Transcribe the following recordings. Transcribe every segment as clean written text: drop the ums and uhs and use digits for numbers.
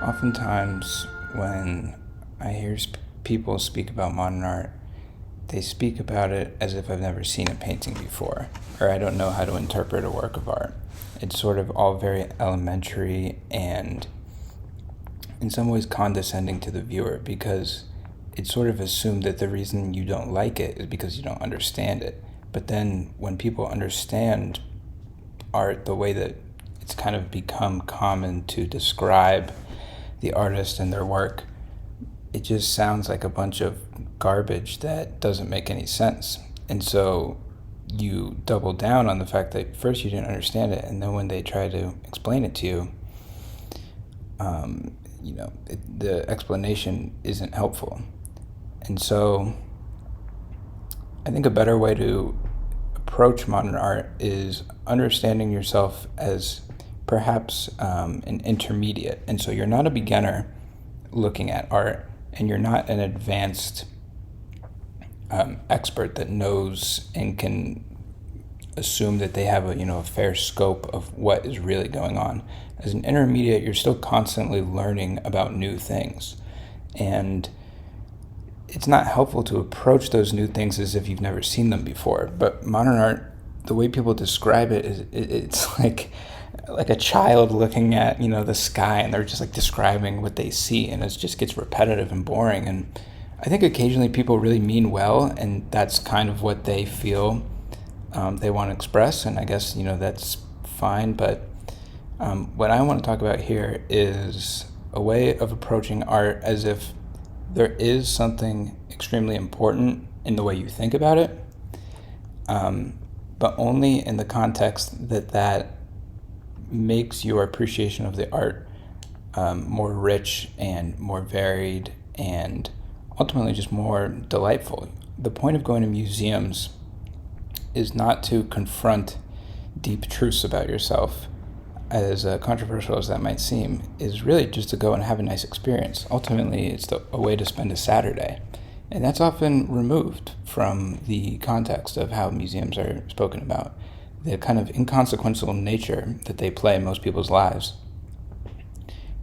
Oftentimes, when I hear people speak about modern art, they speak about it as if I've never seen a painting before, or I don't know how to interpret a work of art. It's sort of all very elementary and, in some ways, condescending to the viewer because it's sort of assumed that the reason you don't like it is because you don't understand it. But then, when people understand art the way that it's kind of become common to describe the artist and their work, it just sounds like a bunch of garbage that doesn't make any sense. And so you double down on the fact that first you didn't understand it, and then when they try to explain it to you, the explanation isn't helpful. And so I think a better way to approach modern art is understanding yourself as perhaps an intermediate. And so you're not a beginner looking at art, and you're not an advanced expert that knows and can assume that they have a fair scope of what is really going on. As an intermediate, you're still constantly learning about new things, and it's not helpful to approach those new things as if you've never seen them before. But modern art, the way people describe it is it's like a child looking at the sky, and they're just like describing what they see, and it just gets repetitive and boring. And I think occasionally people really mean well, and that's kind of what they feel they want to express, and I guess that's fine. But what I want to talk about here is a way of approaching art as if there is something extremely important in the way you think about it, but only in the context that makes your appreciation of the art more rich and more varied and ultimately just more delightful. The point of going to museums is not to confront deep truths about yourself, as controversial as that might seem, is really just to go and have a nice experience. Ultimately, it's a way to spend a Saturday. And that's often removed from the context of how museums are spoken about. The kind of inconsequential nature that they play in most people's lives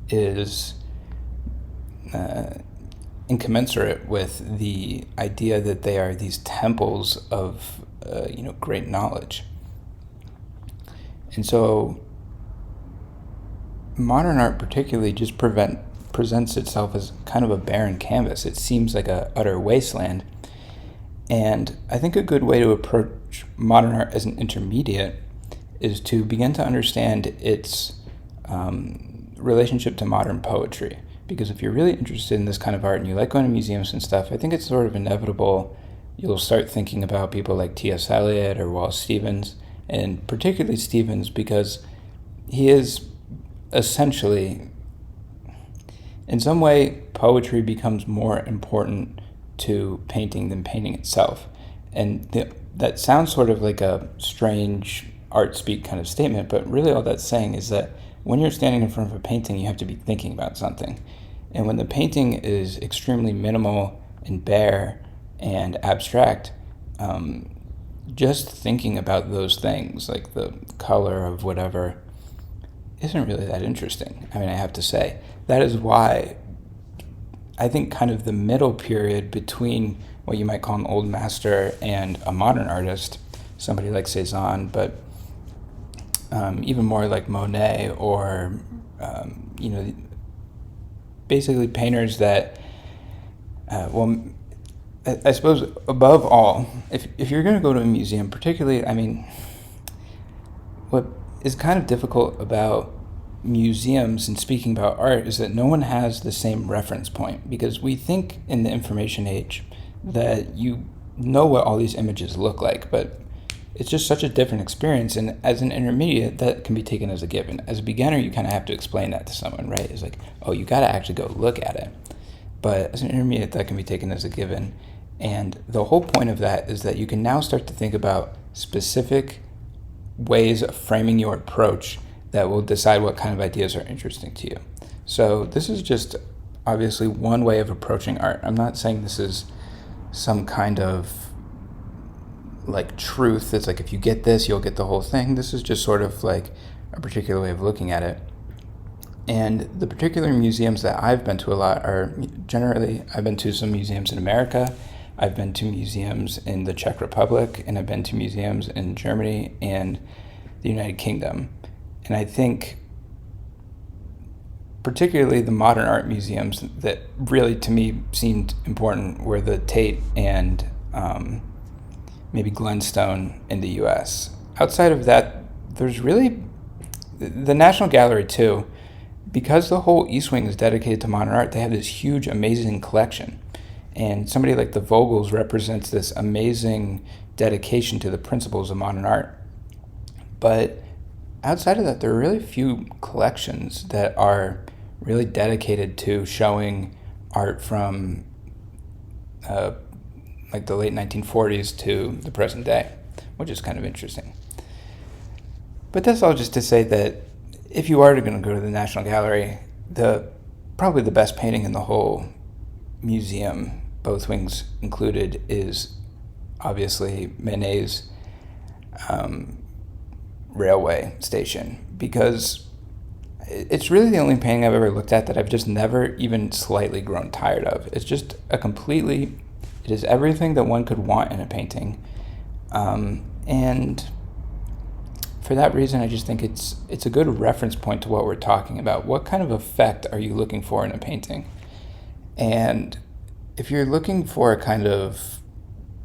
is incommensurate with the idea that they are these temples of great knowledge. And so modern art particularly just presents itself as kind of a barren canvas. It seems like a utter wasteland. And I think a good way to approach modern art as an intermediate is to begin to understand its relationship to modern poetry. Because if you're really interested in this kind of art and you like going to museums and stuff, I think it's sort of inevitable you'll start thinking about people like T.S. Eliot or Wallace Stevens, and particularly Stevens because he is essentially, in some way, poetry becomes more important to painting than painting itself. And that sounds sort of like a strange art speak kind of statement, but really all that's saying is that when you're standing in front of a painting, you have to be thinking about something. And when the painting is extremely minimal and bare and abstract, just thinking about those things, like the color of whatever, isn't really that interesting. I mean, I have to say. That is why I think kind of the middle period between what you might call an old master and a modern artist, somebody like Cézanne, but even more like Monet or, basically painters that, I suppose above all, if you're going to go to a museum, particularly, I mean, what is kind of difficult about museums and speaking about art is that no one has the same reference point, because we think in the information age that you know what all these images look like, but it's just such a different experience. And as an intermediate, that can be taken as a given. As a beginner, you kind of have to explain that to someone, right? It's like, oh, you got to actually go look at it. But as an intermediate, that can be taken as a given. And the whole point of that is that you can now start to think about specific ways of framing your approach that will decide what kind of ideas are interesting to you. So this is just obviously one way of approaching art. I'm not saying this is some kind of like truth that's like if you get this, you'll get the whole thing. This is just sort of like a particular way of looking at it. And the particular museums that I've been to a lot are generally, I've been to some museums in America, I've been to museums in the Czech Republic, and I've been to museums in Germany and the United Kingdom. And I think particularly the modern art museums that really to me seemed important were the Tate and maybe Glenstone in the US. Outside of that, there's really the National Gallery too. Because the whole East Wing is dedicated to modern art, they have this huge, amazing collection. And somebody like the Vogels represents this amazing dedication to the principles of modern art. But outside of that, there are really few collections that are really dedicated to showing art from like the late 1940s to the present day, which is kind of interesting. But that's all just to say that if you are going to go to the National Gallery, probably the best painting in the whole museum, both wings included, is obviously Manet's railway station, because it's really the only painting I've ever looked at that I've just never even slightly grown tired of. It's just it is everything that one could want in a painting. And for that reason, I just think it's a good reference point to what we're talking about. What kind of effect are you looking for in a painting? And if you're looking for a kind of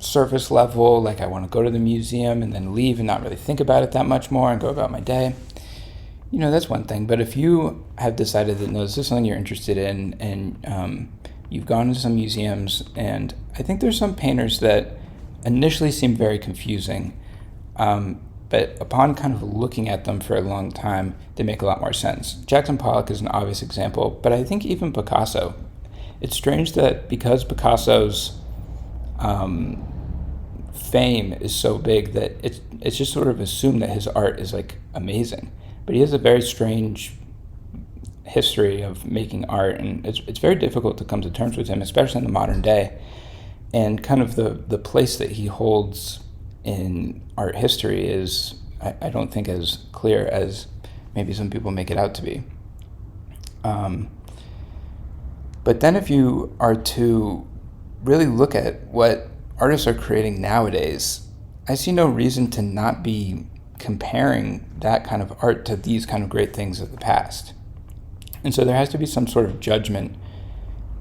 surface level, like I want to go to the museum and then leave and not really think about it that much more and go about my day, that's one thing. But if you have decided that, no, this is something you're interested in, and you've gone to some museums, and I think there's some painters that initially seem very confusing, but upon kind of looking at them for a long time, they make a lot more sense. Jackson Pollock is an obvious example, but I think even Picasso. It's strange that because Picasso's fame is so big that it's just sort of assumed that his art is like amazing. But he has a very strange history of making art, and it's very difficult to come to terms with him, especially in the modern day. And kind of the place that he holds in art history is, I don't think, as clear as maybe some people make it out to be. But then if you are to really look at what artists are creating nowadays, I see no reason to not be comparing that kind of art to these kind of great things of the past. And so there has to be some sort of judgment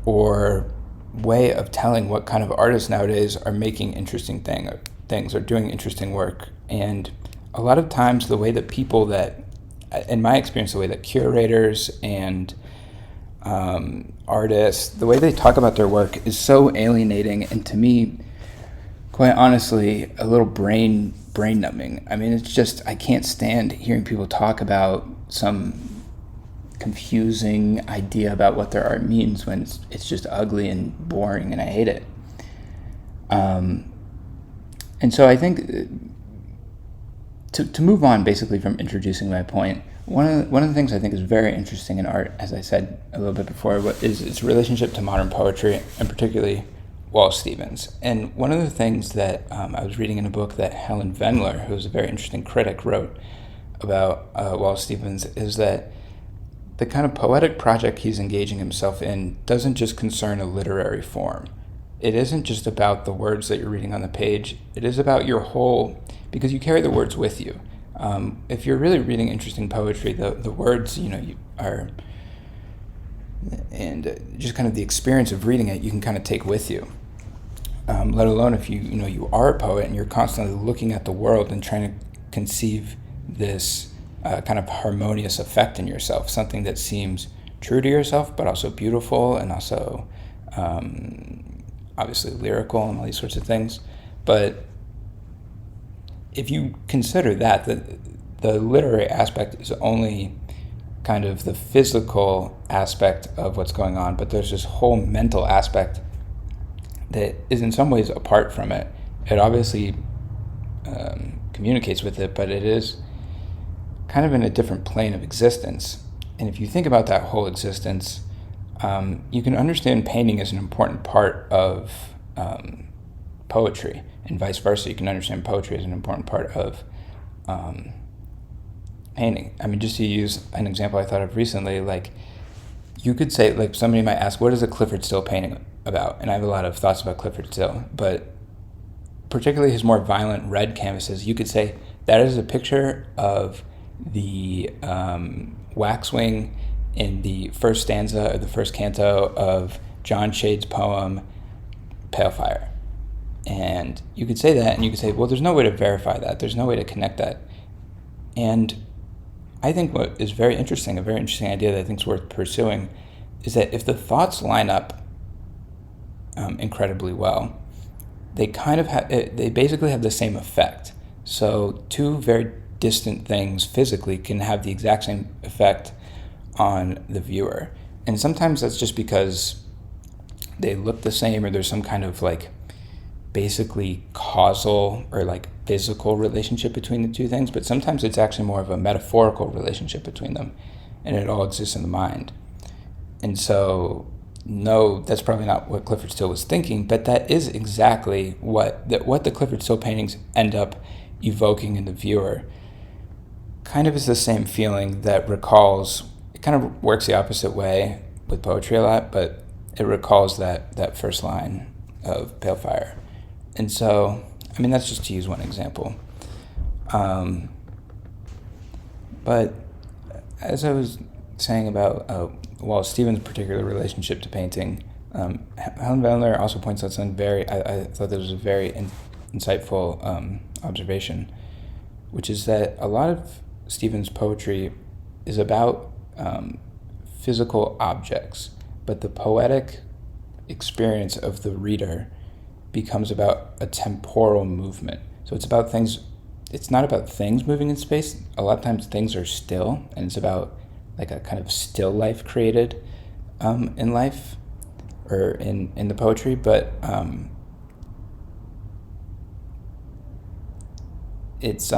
or way of telling what kind of artists nowadays are making interesting things or doing interesting work. And a lot of times the way that people that, in my experience, the way that curators and artists, the way they talk about their work is so alienating, and to me, quite honestly, a little brain numbing. I mean, it's just, I can't stand hearing people talk about some confusing idea about what their art means when it's just ugly and boring, and I hate it. And so I think to move on basically from introducing my point, one of the things I think is very interesting in art, as I said a little bit before, is its relationship to modern poetry, and particularly Wallace Stevens. And one of the things that I was reading in a book that Helen Vendler, who's a very interesting critic, wrote about Wallace Stevens, is that the kind of poetic project he's engaging himself in doesn't just concern a literary form. It isn't just about the words that you're reading on the page. It is about your whole, because you carry the words with you. If you're really reading interesting poetry, the words, you are, and just kind of the experience of reading it, you can kind of take with you. Let alone if you are a poet and you're constantly looking at the world and trying to conceive this kind of harmonious effect in yourself, something that seems true to yourself, but also beautiful, and also obviously lyrical and all these sorts of things. But if you consider that the literary aspect is only kind of the physical aspect of what's going on, but there's this whole mental aspect that is in some ways apart from it. It obviously communicates with it, but it is kind of in a different plane of existence. And if you think about that whole existence, you can understand painting as an important part of poetry, and vice versa. You can understand poetry as an important part of painting. I mean, just to use an example I thought of recently, like you could say, like somebody might ask, what is a Clifford Still painting about? And I have a lot of thoughts about Clifford Still, but particularly his more violent red canvases, you could say that is a picture of the waxwing in the first stanza of the first canto of John Shade's poem Pale Fire. And you could say that, and you could say, well, there's no way to verify that. There's no way to connect that. And I think what is very interesting, a very interesting idea that I think is worth pursuing, is that if the thoughts line up incredibly well, they basically have the same effect. So two very distant things physically can have the exact same effect on the viewer. And sometimes that's just because they look the same, or there's some kind of like basically causal or like physical relationship between the two things, but sometimes it's actually more of a metaphorical relationship between them, and it all exists in the mind. And so, no, that's probably not what Clifford Still was thinking, but that is exactly what the Clifford Still paintings end up evoking in the viewer. Kind of is the same feeling that recalls, it kind of works the opposite way with poetry a lot, but it recalls that first line of Pale Fire. And so, I mean, that's just to use one example. But as I was saying about Wallace Stevens' particular relationship to painting, Helen Vendler also points out something I thought that was a very insightful observation, which is that a lot of Stevens' poetry is about physical objects, but the poetic experience of the reader becomes about a temporal movement. So it's about things, it's not about things moving in space. A lot of times things are still, and it's about like a kind of still life created in life, or in the poetry, but it's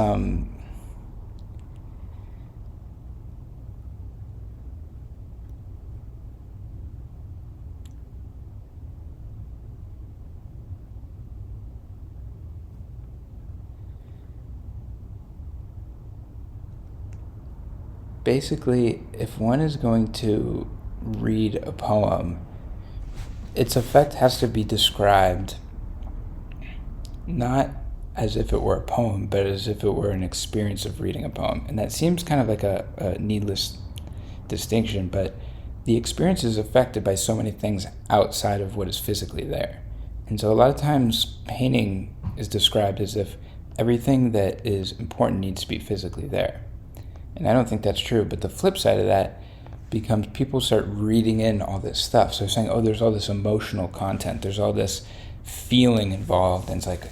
basically, if one is going to read a poem, its effect has to be described not as if it were a poem, but as if it were an experience of reading a poem. And that seems kind of like a needless distinction, but the experience is affected by so many things outside of what is physically there. And so a lot of times painting is described as if everything that is important needs to be physically there. And I don't think that's true, but the flip side of that becomes people start reading in all this stuff. So saying, oh, there's all this emotional content, there's all this feeling involved. And it's like,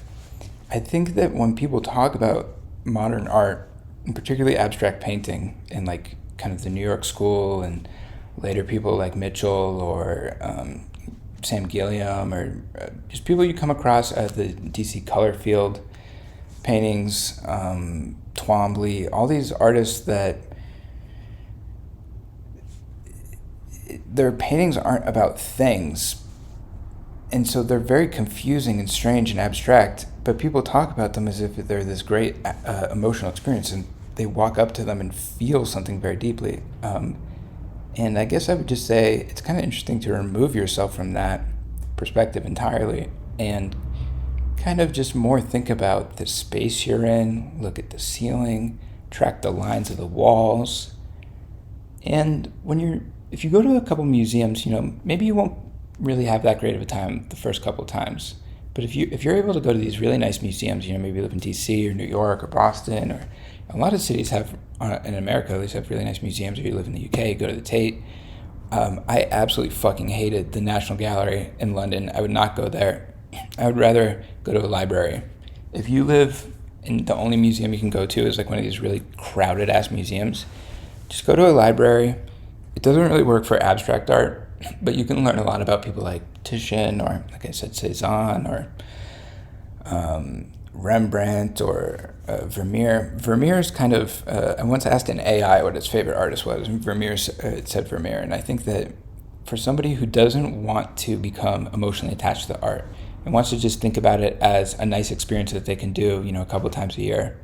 I think that when people talk about modern art, and particularly abstract painting, and like kind of the New York school, and later people like Mitchell or Sam Gilliam, or just people you come across at the DC color field paintings, Twombly, all these artists that their paintings aren't about things, and so they're very confusing and strange and abstract, but people talk about them as if they're this great emotional experience, and they walk up to them and feel something very deeply. And I guess I would just say it's kind of interesting to remove yourself from that perspective entirely and kind of just more think about the space you're in, look at the ceiling, track the lines of the walls. And if you go to a couple museums, maybe you won't really have that great of a time the first couple of times. But if you're able to go to these really nice museums, maybe you live in DC or New York or Boston, or a lot of cities have, in America at least, have really nice museums. If you live in the UK, go to the Tate. I absolutely fucking hated the National Gallery in London. I would not go there. I would rather go to a library. If you live in the only museum you can go to is like one of these really crowded ass museums, just go to a library. It doesn't really work for abstract art, but you can learn a lot about people like Titian, or like I said, Cezanne, or Rembrandt, or Vermeer. Vermeer is kind of, I once asked an AI what its favorite artist was, and it said Vermeer. And I think that for somebody who doesn't want to become emotionally attached to the art and wants to just think about it as a nice experience that they can do, a couple times a year,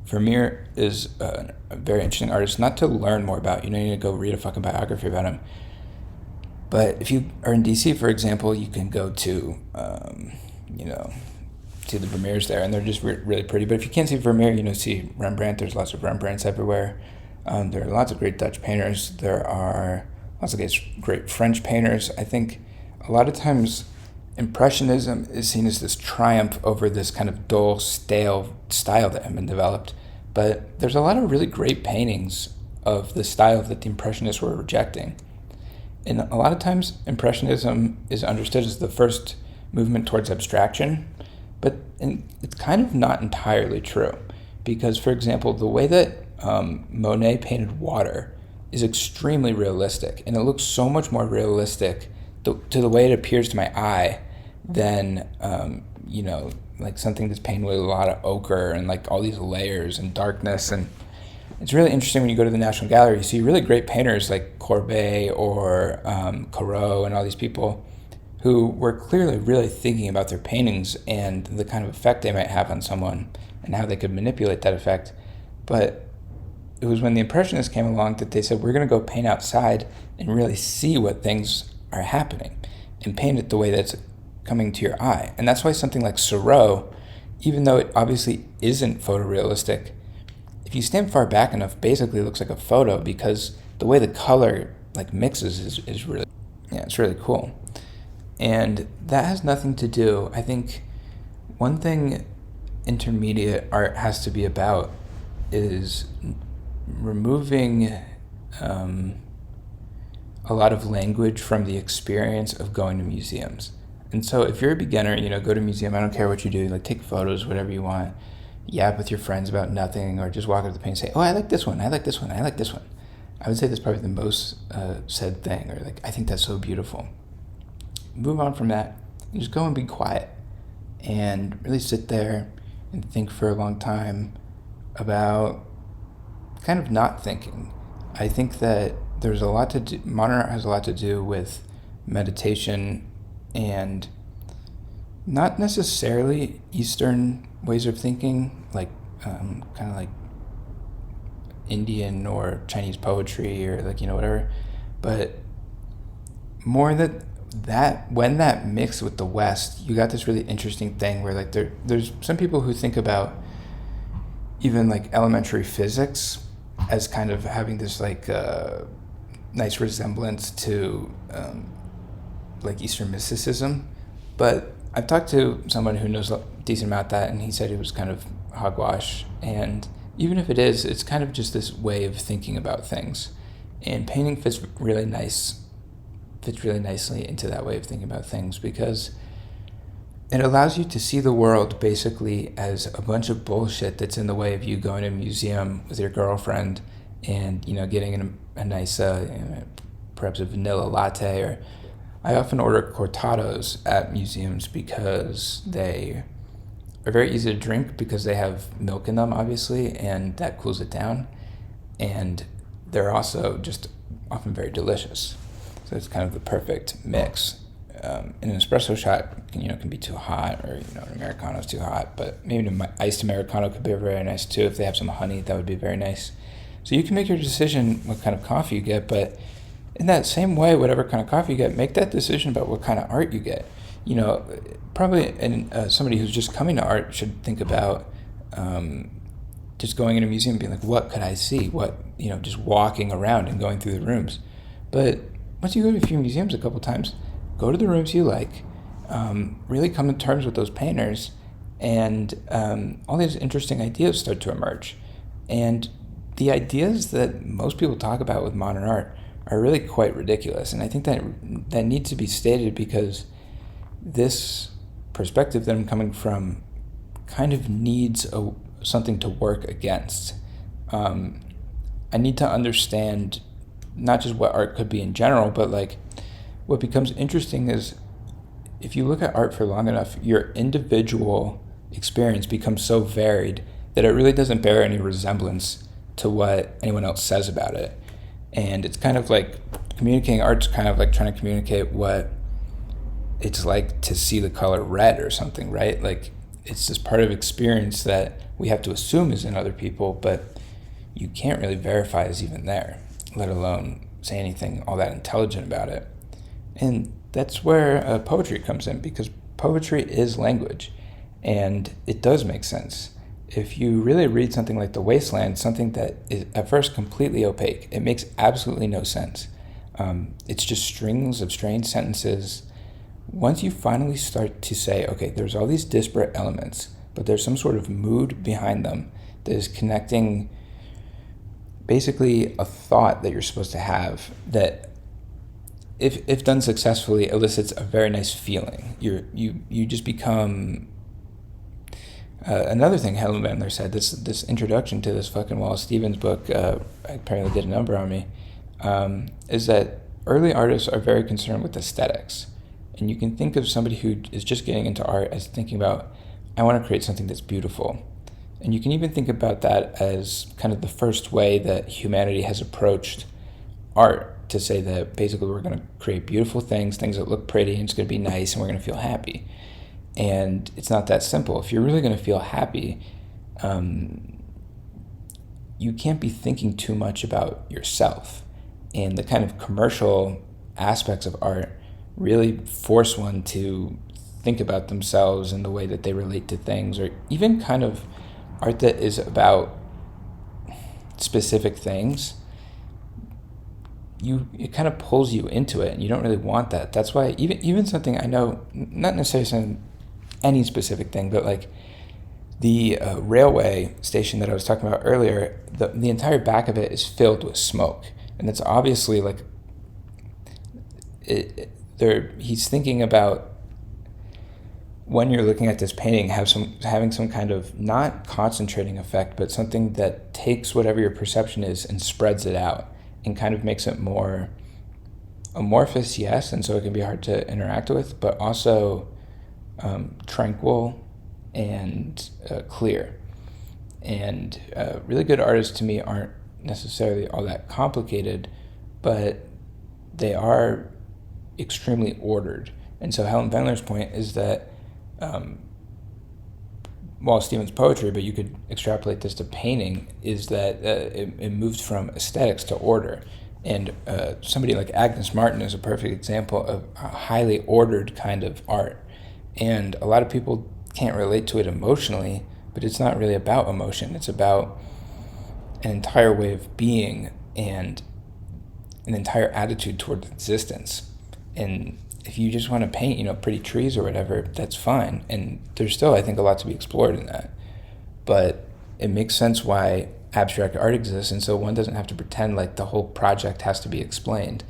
Vermeer is a very interesting artist, not to learn more about. You need to go read a fucking biography about him. But if you are in DC, for example, you can go to, to the Vermeers there, and they're just really pretty. But if you can't see Vermeer, see Rembrandt. There's lots of Rembrandts everywhere. There are lots of great Dutch painters. There are lots of great French painters. I think a lot of times Impressionism is seen as this triumph over this kind of dull, stale style that had been developed. But there's a lot of really great paintings of the style that the Impressionists were rejecting. And a lot of times, Impressionism is understood as the first movement towards abstraction, but it's kind of not entirely true. Because, for example, the way that Monet painted water is extremely realistic, and it looks so much more realistic to the way it appears to my eye than, like something that's painted with a lot of ochre and like all these layers and darkness. And it's really interesting when you go to the National Gallery, you see really great painters like Courbet or Corot and all these people who were clearly really thinking about their paintings and the kind of effect they might have on someone and how they could manipulate that effect. But it was when the Impressionists came along that they said, we're going to go paint outside and really see what things are happening and paint it the way that's coming to your eye. And that's why something like Corot, even though it obviously isn't photorealistic, if you stand far back enough, basically it looks like a photo because the way the color like mixes is really, it's really cool. And that has nothing to do, I think one thing intermediate art has to be about is removing a lot of language from the experience of going to museums. And so if you're a beginner, go to a museum, I don't care what you do, like take photos, whatever you want, yap with your friends about nothing, or just walk up to the paint and say, oh, I like this one, I like this one, I like this one. I would say that's probably the most said thing, or like, I think that's so beautiful. Move on from that and just go and be quiet and really sit there and think for a long time about kind of not thinking. I think that there's a lot to do, modern art has a lot to do with meditation and not necessarily Eastern ways of thinking, like kind of like Indian or Chinese poetry or like, whatever, but more that when that mixed with the West, you got this really interesting thing where like there's some people who think about even like elementary physics as kind of having this like nice resemblance to like Eastern mysticism. But I've talked to someone who knows a decent amount of that, and he said it was kind of hogwash. And even if it is, it's kind of just this way of thinking about things. And painting fits really nicely into that way of thinking about things because it allows you to see the world basically as a bunch of bullshit that's in the way of you going to a museum with your girlfriend and, getting a nice, perhaps a vanilla latte. Or I often order cortados at museums because they are very easy to drink because they have milk in them, obviously, and that cools it down. And they're also just often very delicious. So it's kind of the perfect mix. An espresso shot can be too hot, or an Americano is too hot, but maybe an iced Americano could be very nice too. If they have some honey, that would be very nice. So you can make your decision what kind of coffee you get, but in that same way, whatever kind of coffee you get, make that decision about what kind of art you get. Probably somebody who's just coming to art should think about just going in a museum and being like, what could I see? What, just walking around and going through the rooms. But once you go to a few museums a couple times, go to the rooms you like, really come to terms with those painters, and all these interesting ideas start to emerge. And the ideas that most people talk about with modern art are really quite ridiculous. And I think that needs to be stated because this perspective that I'm coming from kind of needs something to work against. I need to understand not just what art could be in general, but like what becomes interesting is if you look at art for long enough, your individual experience becomes so varied that it really doesn't bear any resemblance to what anyone else says about it. And it's kind of like communicating art's kind of like trying to communicate what it's like to see the color red or something, right? Like it's this part of experience that we have to assume is in other people, but you can't really verify is even there, let alone say anything all that intelligent about it. And that's where poetry comes in, because poetry is language, and it does make sense. If you really read something like The Wasteland, something that is at first completely opaque, it makes absolutely no sense. It's just strings of strange sentences. Once you finally start to say, okay, there's all these disparate elements, but there's some sort of mood behind them that is connecting basically a thought that you're supposed to have that, if done successfully, elicits a very nice feeling. You just become... another thing Helen Bandler said, this introduction to this fucking Wallace Stevens book, apparently did a number on me, is that early artists are very concerned with aesthetics. And you can think of somebody who is just getting into art as thinking about, I want to create something that's beautiful. And you can even think about that as kind of the first way that humanity has approached art, to say that basically we're going to create beautiful things that look pretty, and it's going to be nice, and we're going to feel happy. And it's not that simple. If you're really going to feel happy, you can't be thinking too much about yourself. And the kind of commercial aspects of art really force one to think about themselves and the way that they relate to things, or even kind of art that is about specific things. It kind of pulls you into it, and you don't really want that. That's why even something, I know, not necessarily any specific thing, but like the railway station that I was talking about earlier, the entire back of it is filled with smoke, and it's obviously like he's thinking about, when you're looking at this painting, having some kind of not concentrating effect, but something that takes whatever your perception is and spreads it out and kind of makes it more amorphous, yes, and so it can be hard to interact with, but also tranquil and clear. And really good artists to me aren't necessarily all that complicated, but they are extremely ordered. And so Helen Bandler's point is that Wallace Stevens' poetry, but you could extrapolate this to painting, is that it moved from aesthetics to order. And somebody like Agnes Martin is a perfect example of a highly ordered kind of art. And a lot of people can't relate to it emotionally, but it's not really about emotion. It's about an entire way of being and an entire attitude toward existence. And if you just want to paint, pretty trees or whatever, that's fine. And there's still, I think, a lot to be explored in that. But it makes sense why abstract art exists, and so one doesn't have to pretend like the whole project has to be explained.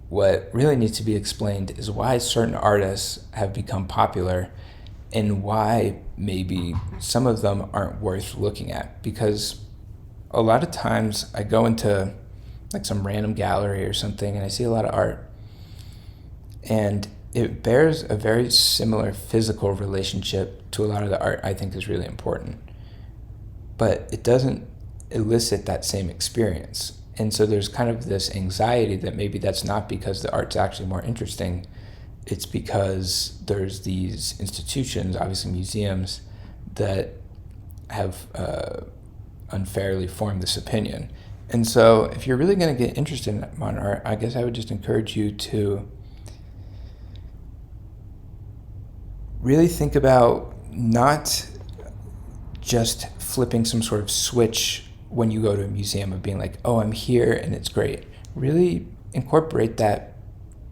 What really needs to be explained is why certain artists have become popular and why maybe some of them aren't worth looking at. Because a lot of times I go into like some random gallery or something and I see a lot of art, and it bears a very similar physical relationship to a lot of the art I think is really important. But it doesn't elicit that same experience. And so there's kind of this anxiety that maybe that's not because the art's actually more interesting. It's because there's these institutions, obviously museums, that have unfairly formed this opinion. And so if you're really going to get interested in modern art, I guess I would just encourage you to really think about not just flipping some sort of switch when you go to a museum of being like, oh, I'm here and it's great. Really incorporate that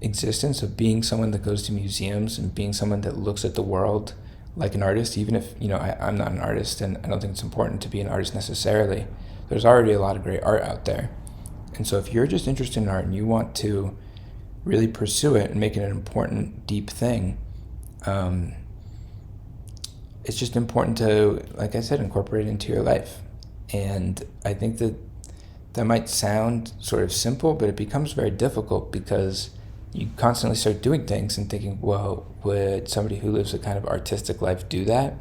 existence of being someone that goes to museums and being someone that looks at the world like an artist, even if, I'm not an artist and I don't think it's important to be an artist necessarily. There's already a lot of great art out there. And so if you're just interested in art and you want to really pursue it and make it an important, deep thing, it's just important to, like I said, incorporate it into your life. And I think that might sound sort of simple, but it becomes very difficult because you constantly start doing things and thinking, well, would somebody who lives a kind of artistic life do that?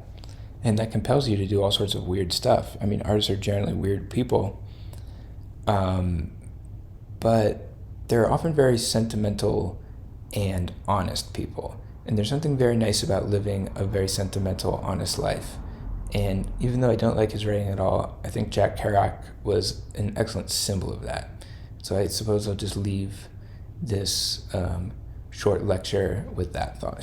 And that compels you to do all sorts of weird stuff. I mean, artists are generally weird people, but they're often very sentimental and honest people. And there's something very nice about living a very sentimental, honest life. And even though I don't like his writing at all, I think Jack Kerouac was an excellent symbol of that. So I suppose I'll just leave this short lecture with that thought.